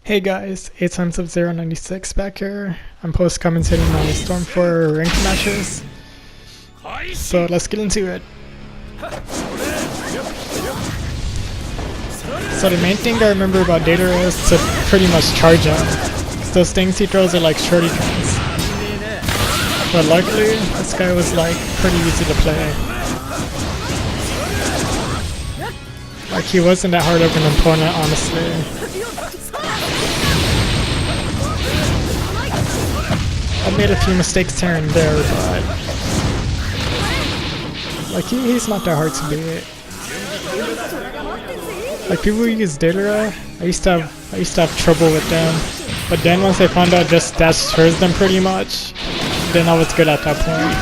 Hey guys, 8 times of 096 back here. I'm post commentating on Storm 4 ranked matches. So let's get into it. So the main thing I remember about Data is to pretty much charge him. Those things he throws are like shortcuts. But luckily, this guy was like pretty easy to play. Like he wasn't that hard of an opponent, honestly. I made a few mistakes here and there, but like he's not that hard to beat. Like people who use Data, I used to have trouble with them, but then once I found out just dash towards them pretty much, then I was good at that point.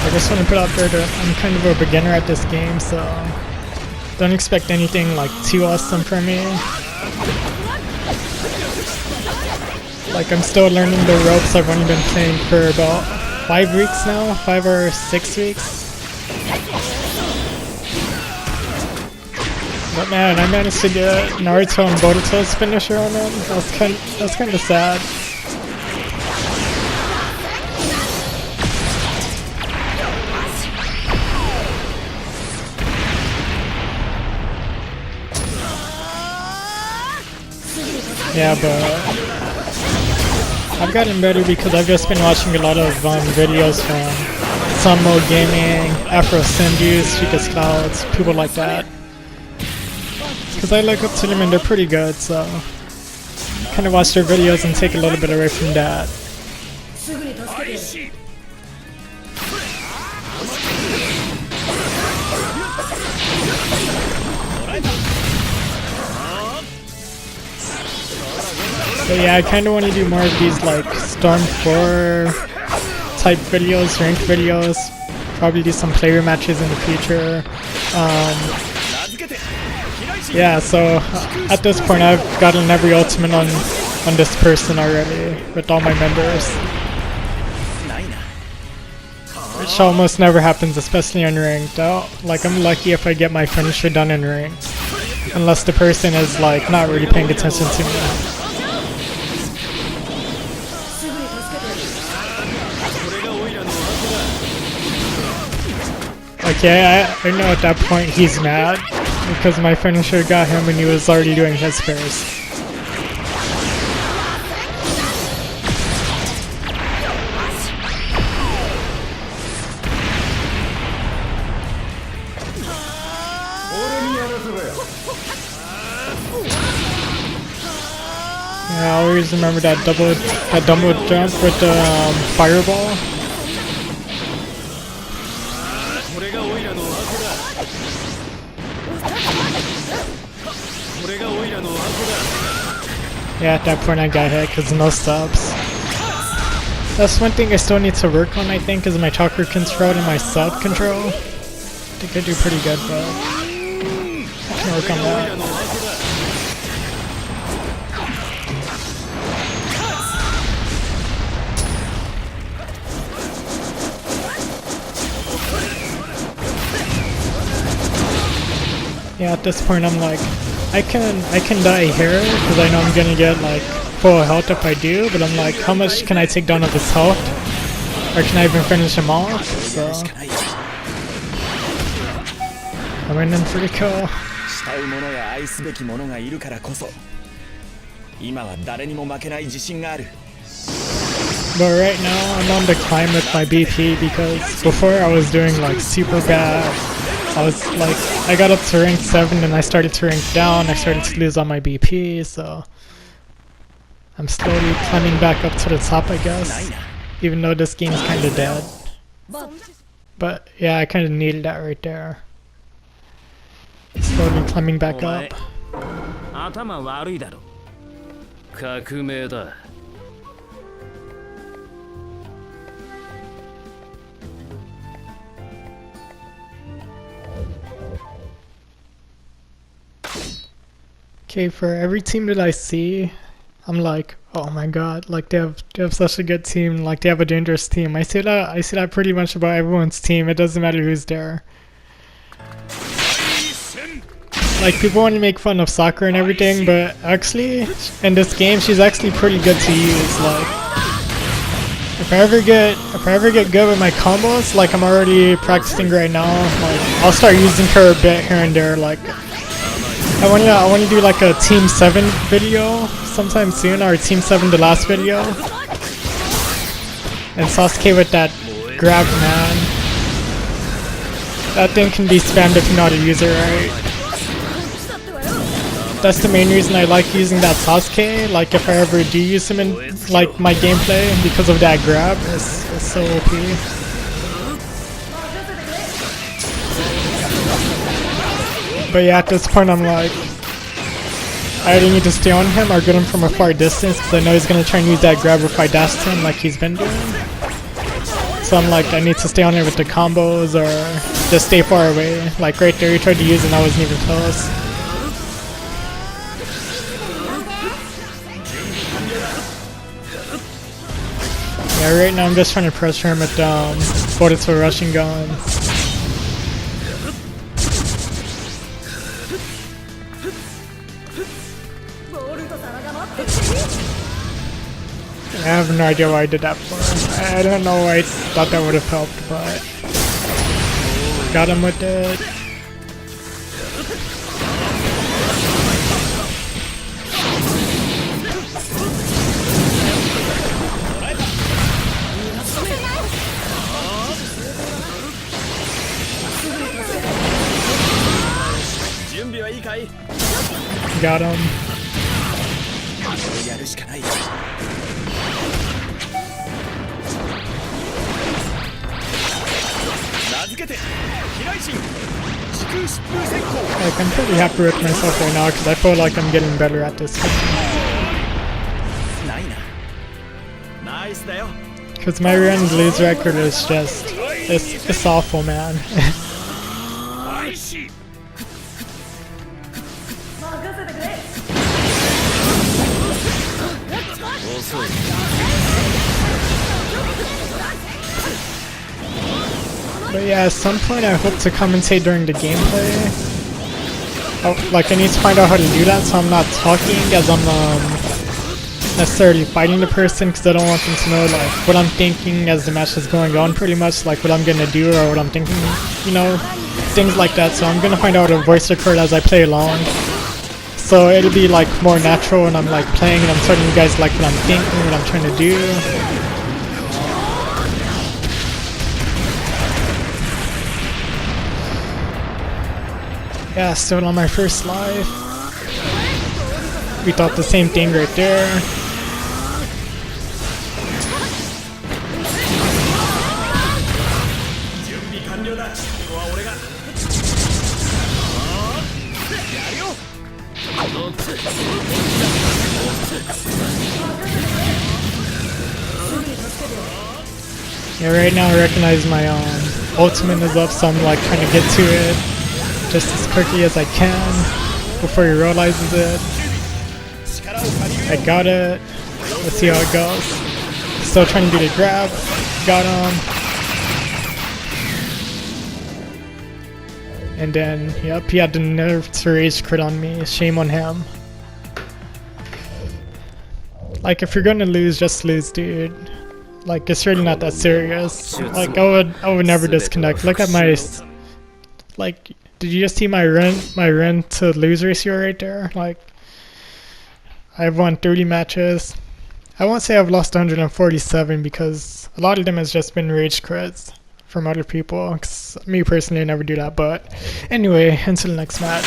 I just want to put out there that I'm kind of a beginner at this game, so don't expect anything like too awesome from me. Like I'm still learning the ropes. I've only been playing for about 5 weeks now, 5 or 6 weeks. But man, I managed to get Naruto and Boruto's finisher on him. That's kind of sad. Yeah, but I've gotten better because I've just been watching a lot of videos from Sunmo Gaming, Afro Simbius, Chica's Clouds, people like that. Because I look up to them and they're pretty good, so kind of watch their videos and take a little bit away from that. But yeah, I kind of want to do more of these like Storm 4 type videos, ranked videos. Probably do some player matches in the future. Yeah, so at this point I've gotten every ultimate on this person already with all my members. Which almost never happens, especially in ranked. Like I'm lucky if I get my finisher done in ranked. Unless the person is like not really paying attention to me. Okay, I know at that point he's mad because my finisher got him when he was already doing his first. Yeah, I always remember that double jump with the fireball. Yeah, at that point I got hit because no stops. That's one thing I still need to work on, I think, is my chakra control and my sub control. I think I do pretty good, but I can work on that. Yeah, at this point I'm like, I can die here because I know I'm gonna get like full health if I do, but I'm like, how much can I take down of his health? Or can I even finish him off? So I went in pretty cool. But right now I'm on the climb with my BP because before I was doing like super bad. I was like, I got up to rank 7 and I started to rank down, I started to lose all my BP, so I'm slowly climbing back up to the top, I guess, even though this game's kinda dead. But yeah, I kinda needed that right there. Slowly climbing back up. Okay, for every team that I see, I'm like, oh my god, like they have such a good team, like they have a dangerous team. I say that pretty much about everyone's team. It doesn't matter who's there. Like people want to make fun of soccer and everything, but actually in this game she's actually pretty good to use. Like if I ever get good with my combos, like I'm already practicing right now, like I'll start using her a bit here and there. Like I wanna do like a Team 7 video sometime soon, or Team 7 the last video. And Sasuke with that grab, man. That thing can be spammed if you know how to use it right. That's the main reason I like using that Sasuke. Like if I ever do use him in like my gameplay, because of that grab, it's so OP. But yeah, at this point I'm like, I either need to stay on him or get him from a far distance, because I know he's going to try and use that grab if I dash to him like he's been doing. So I'm like, I need to stay on him with the combos or just stay far away. Like right there he tried to use it and I wasn't even close. Yeah, right now I'm just trying to pressure him with both to rushing gun. I have no idea why I did that for. I don't know why I thought that would have helped, but got him with it. Got him. Like, I'm pretty happy with myself right now because I feel like I'm getting better at this game. Because my win-lose record is just, it's awful, man. But yeah, at some point I hope to commentate during the gameplay. Like I need to find out how to do that so I'm not talking as I'm necessarily fighting the person, because I don't want them to know like what I'm thinking as the match is going on, pretty much like what I'm gonna do or what I'm thinking, you know, things like that. So I'm gonna find out how to voice record as I play along. So it'll be like more natural when I'm like playing and I'm telling you guys like what I'm thinking, what I'm trying to do. Yeah, still on my first life. We thought the same thing right there. Yeah, right now I recognize my ultimate is up, so I'm like trying to get to it just as quickly as I can before he realizes it. I got it. Let's see how it goes. Still trying to do the grab. Got him. And then, yep, he had the nerve to rage crit on me. Shame on him. Like, if you're gonna lose, just lose, dude. Like, it's really not that serious. Like, I would never disconnect. Look at my, like, did you just see my run to lose ratio right there? Like, I've won 30 matches. I won't say I've lost 147 because a lot of them has just been rage crits from other people. 'Cause me personally, I never do that. But anyway, until the next match.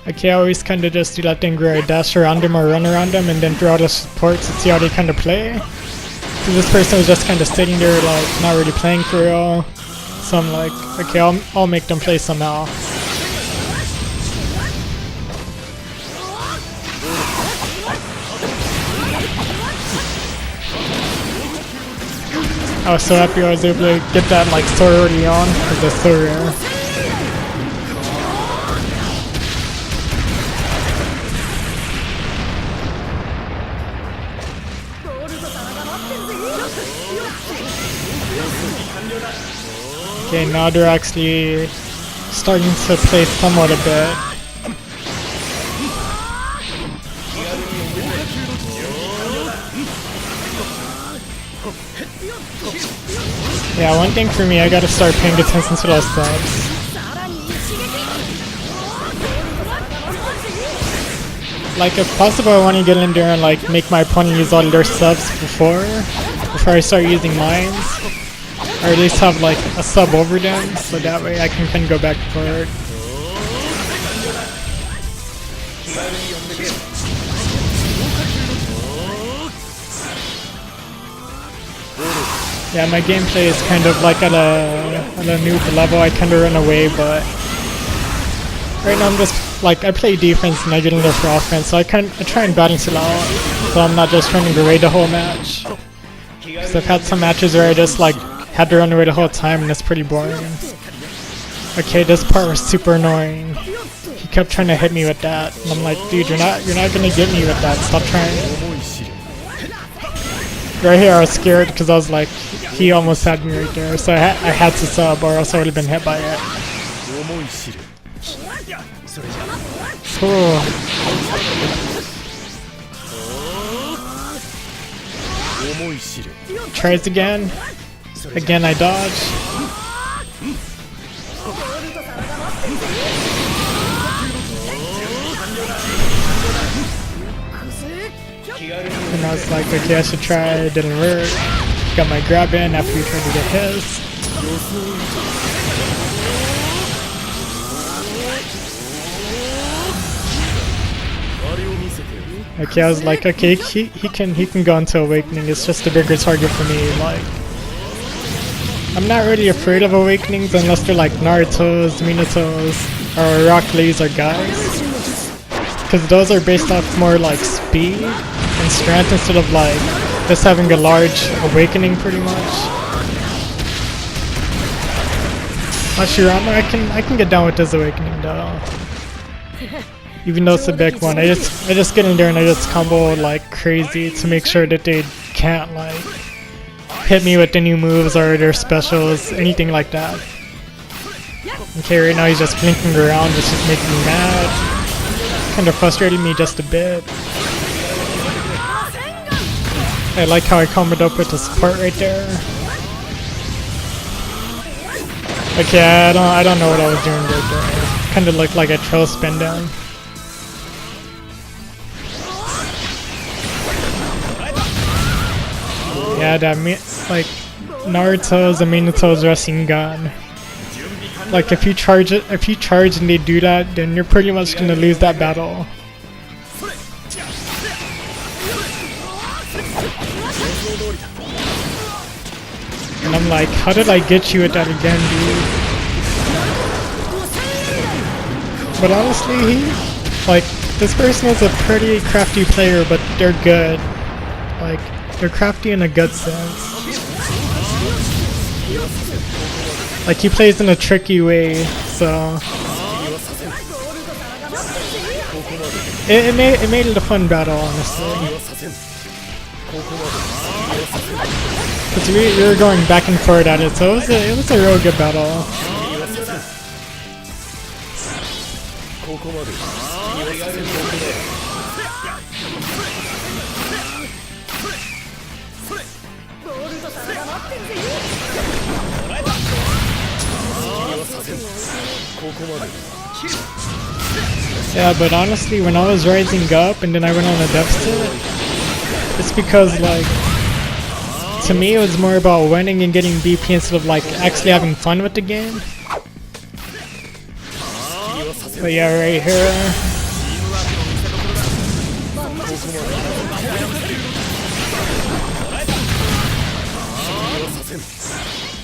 Okay, I always kind of just do that thing where I dash around them or run around them and then throw out the support to see how they kind of play. So this person was just kind of sitting there like not really playing for real. So I'm like, okay, I'll make them play somehow. I was so happy I was able to get that like sword already on, because that's so rare. Okay, now they're actually starting to play somewhat a bit. Yeah, one thing for me, I gotta start paying attention to those subs. Like, if possible, I want to get in there and like make my opponent use all their subs before I start using mines, or at least have like a sub over them, so that way I can kind of go back and forth. Yeah, my gameplay is kind of like at a noob level. I kind of run away, but right now I'm just like, I play defense and I get in there for offense, so I try and balance it out, so I'm not just running away the whole match. Because I've had some matches where I just like had to run away the whole time and it's pretty boring. Okay, this part was super annoying. He kept trying to hit me with that, and I'm like, dude, you're not gonna get me with that. Stop trying. Right here, I was scared because I was like, he almost had me right there, so I had to sub, or else I would have been hit by it. Cool. Tries again. Again, I dodge. And I was like, okay, I should try. It didn't work. Got my grab in after he tried to get his. Okay, I was like, okay, he can go into Awakening. It's just a bigger target for me. Like, I'm not really afraid of Awakenings unless they're like Naruto's, Minato's, or Rock Lee's or guys, because those are based off more like speed and strength instead of like just having a large awakening pretty much. Hashirama, I can get down with this awakening though. Even though it's a big one, I just get in there and I just combo like crazy to make sure that they can't like hit me with the new moves or their specials, anything like that. Okay, right now he's just blinking around, which is making me mad. Kinda frustrating me just a bit. I like how I comboed up with the support right there. Okay, I don't know what I was doing right there. Kinda looked like a trail spin down. Yeah, that like Naruto's and Minato's RASENGAN. Like if you charge and they do that, then you're pretty much gonna lose that battle. And I'm like, how did I get you with that again, dude? But honestly, like, this person is a pretty crafty player, but they're good. Like, they're crafty in a good sense. Like, he plays in a tricky way, so it made it a fun battle, honestly. Because we were going back and forth at it, so it was a real good battle. Yeah, but honestly, when I was rising up and then I went on a deficit, it's because, like, to me it was more about winning and getting BP instead of like actually having fun with the game. But yeah, right here.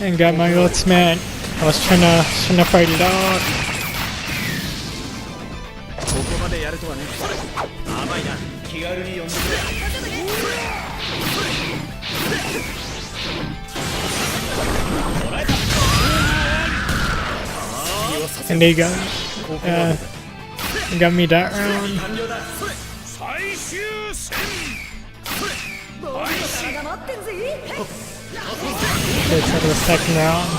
And got my ultimate. I was trying to fight it out. And they got me that round. It's out of the second round.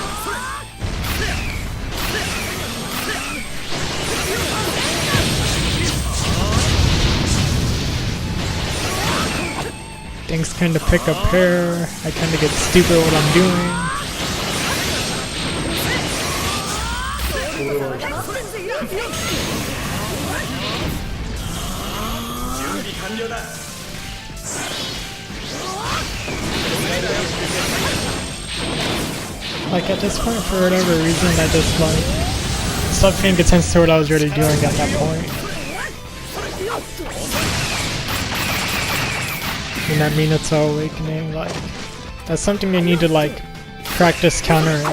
Things kinda pick up here. I kinda get stupid what I'm doing. Like at this point, for whatever reason, I just like stopped paying attention to what I was really doing at that point. And that Minato awakening, like that's something they need to like practice countering.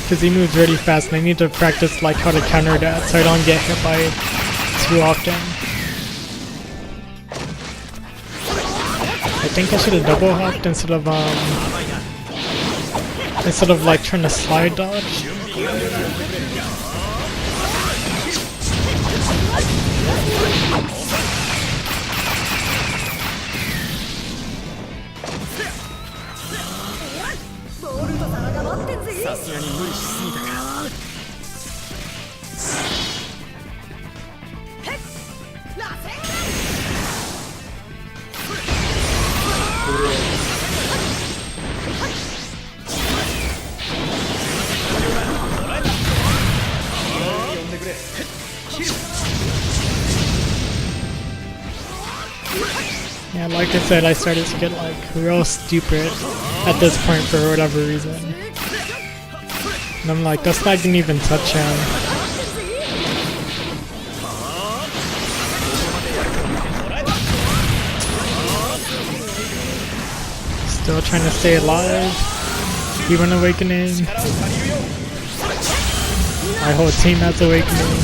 Because he moves really fast and I need to practice like how to counter that so I don't get hit by it too often. I think I should have double hopped instead of like trying to slide dodge. Yeah, like I said, I started to get like real stupid at this point for whatever reason. And I'm like, that's not gonna even touch him. Still trying to stay alive. Even awakening. My whole team has awakening.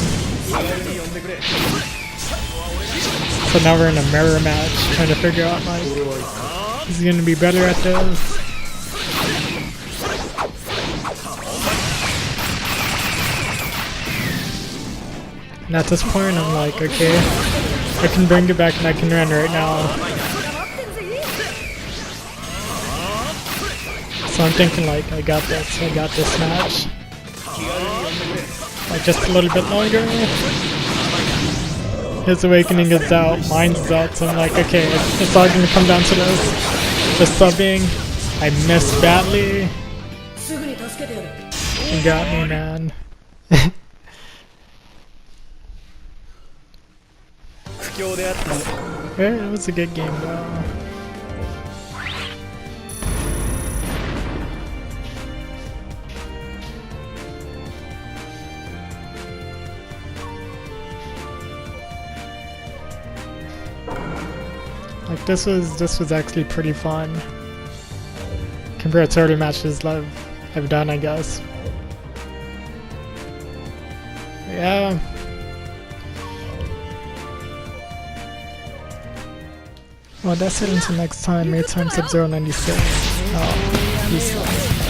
So now we're in a mirror match, trying to figure out like, who's gonna be better at this? And at this point I'm like, okay, I can bring it back and I can run right now. So I'm thinking like, I got this match. Like just a little bit longer. His awakening is out, mine's out, so I'm like, okay, it's all gonna come down to this. Just subbing. I missed badly. You got me, man. Yeah, it was a good game though. Like this was actually pretty fun compared to other matches I've done, I guess. Yeah. Well, that's it until next time. May time Sub-Zero 96. Oh, peace out.